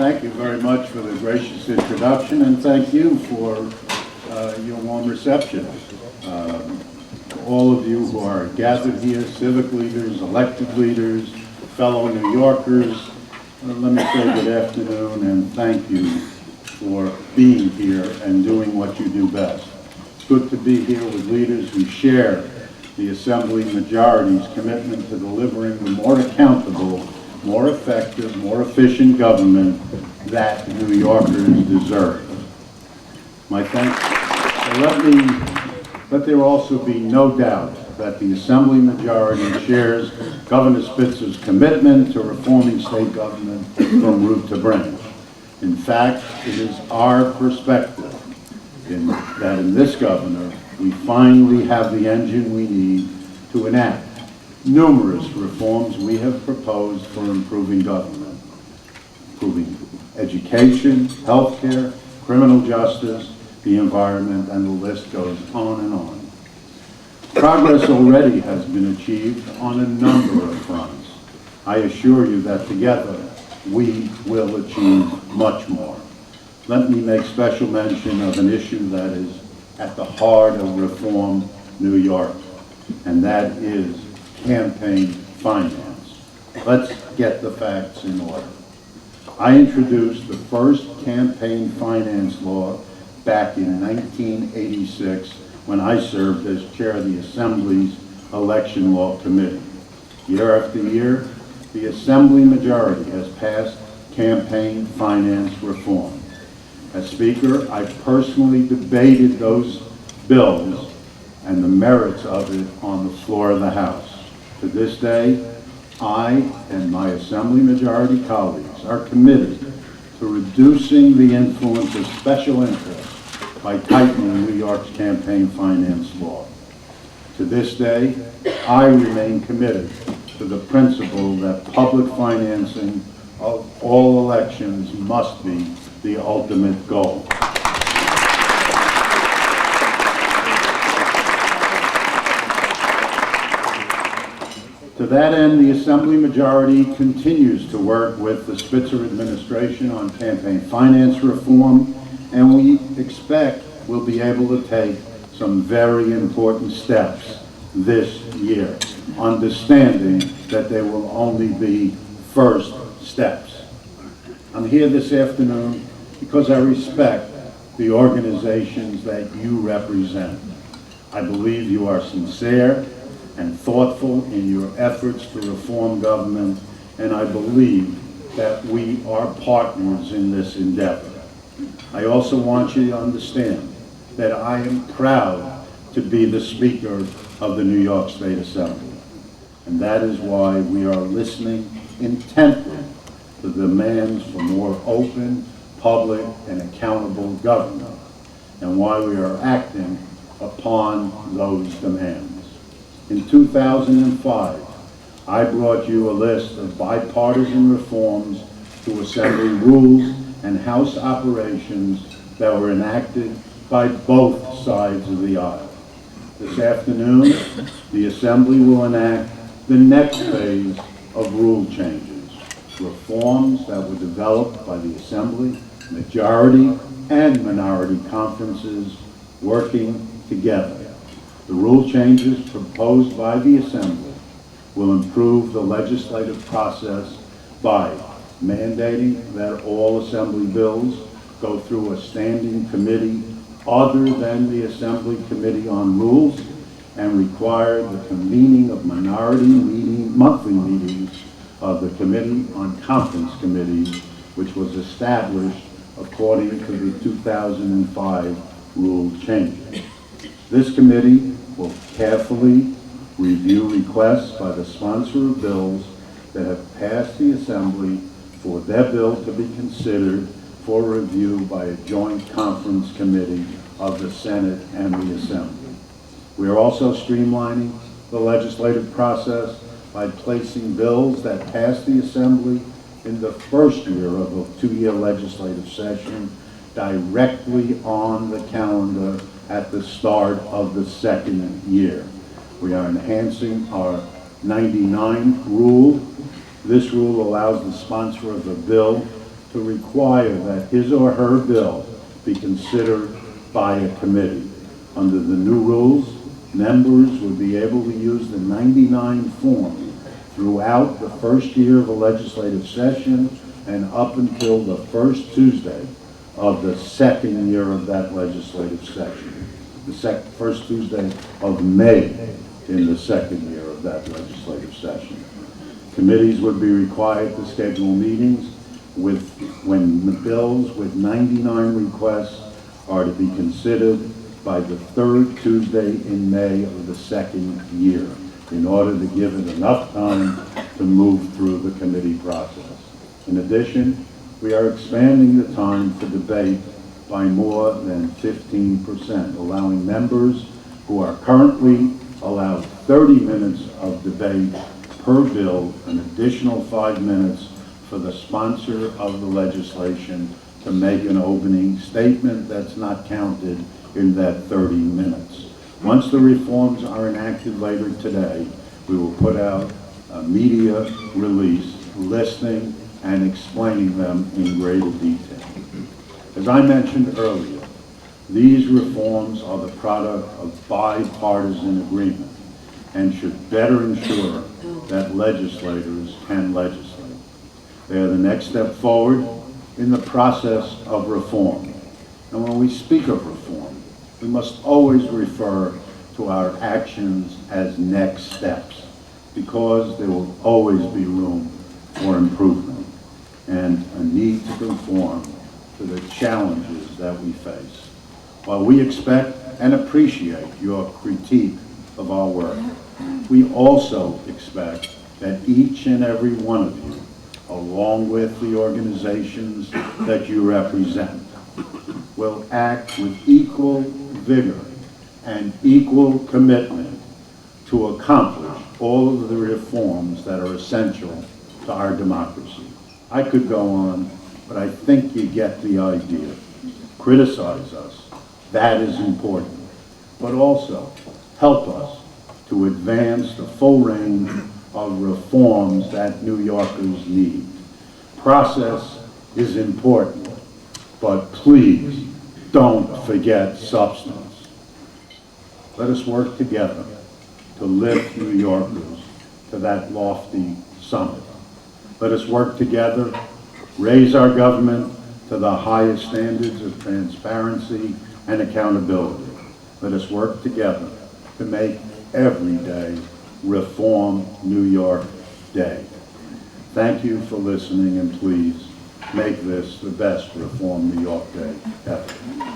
Thank you very much for the gracious introduction, and thank you for your warm reception. All of you who are gathered here, civic leaders, elected leaders, fellow New Yorkers, let me say good afternoon and thank you for being here and doing what you do best. It's good to be here with leaders who share the Assembly majority's commitment to delivering the more accountable, more effective, more efficient government that New Yorkers deserve. My thanks. Let there also be no doubt that the Assembly majority shares Governor Spitzer's commitment to reforming state government from root to branch. In fact, it is our perspective that in this governor, we finally have the engine we need to enact numerous reforms we have proposed for improving government, improving education, healthcare, criminal justice, the environment, and the list goes on and on. Progress already has been achieved on a number of fronts. I assure you that together we will achieve much more. Let me make special mention of an issue that is at the heart of Reform New York, and that is campaign finance. Let's get the facts in order. I introduced the first campaign finance law back in 1986 when I served as chair of the Assembly's Election Law Committee. Year after year, the Assembly majority has passed campaign finance reform. As Speaker, I personally debated those bills and the merits of it on the floor of the House. To this day, I and my Assembly majority colleagues are committed to reducing the influence of special interests by tightening New York's campaign finance law. To this day, I remain committed to the principle that public financing of all elections must be the ultimate goal. To that end, the Assembly majority continues to work with the Spitzer administration on campaign finance reform, and we expect we'll be able to take some very important steps this year, understanding that they will only be first steps. I'm here this afternoon because I respect the organizations that you represent. I believe you are sincere and thoughtful in your efforts to reform government, and I believe that we are partners in this endeavor. I also want you to understand that I am proud to be the Speaker of the New York State Assembly, and that is why we are listening intently to the demands for more open, public, and accountable government, and why we are acting upon those demands. In 2005, I brought you a list of bipartisan reforms to Assembly rules and House operations that were enacted by both sides of the aisle. This afternoon, the Assembly will enact the next phase of rule changes, reforms that were developed by the Assembly, majority, and minority conferences working together. The rule changes proposed by the Assembly will improve the legislative process by mandating that all Assembly bills go through a standing committee other than the Assembly Committee on Rules, and require the convening of monthly meetings of the Committee on Conference Committees, which was established according to the 2005 rule changes. This committee will carefully review requests by the sponsor of bills that have passed the Assembly for their bill to be considered for review by a joint conference committee of the Senate and the Assembly. We are also streamlining the legislative process by placing bills that pass the Assembly in the first year of a two-year legislative session directly on the calendar at the start of the second year. We are enhancing our 99 rule. This rule allows the sponsor of a bill to require that his or her bill be considered by a committee. Under the new rules, members would be able to use the 99 form throughout the first year of a legislative session and up until the first Tuesday of the second year of that legislative session. The first Tuesday of May in the second year of that legislative session. Committees would be required to schedule meetings when the bills with 99 requests are to be considered by the third Tuesday in May of the second year in order to give it enough time to move through the committee process. In addition, we are expanding the time for debate by more than 15%, allowing members who are currently allowed 30 minutes of debate per bill, an additional 5 minutes for the sponsor of the legislation to make an opening statement that's not counted in that 30 minutes. Once the reforms are enacted later today, we will put out a media release listing and explaining them in greater detail. As I mentioned earlier, these reforms are the product of bipartisan agreement and should better ensure that legislators can legislate. They are the next step forward in the process of reform. And when we speak of reform, we must always refer to our actions as next steps, because there will always be room for improvement and a need to conform to the challenges that we face. While we expect and appreciate your critique of our work, we also expect that each and every one of you, along with the organizations that you represent, will act with equal vigor and equal commitment to accomplish all of the reforms that are essential to our democracy. I could go on, but I think you get the idea. Criticize us, that is important, but also help us to advance the full range of reforms that New Yorkers need. Process is important, but please don't forget substance. Let us work together to lift New Yorkers to that lofty summit. Let us work together, raise our government to the highest standards of transparency and accountability. Let us work together to make every day Reform New York Day. Thank you for listening, and please make this the best Reform New York Day ever.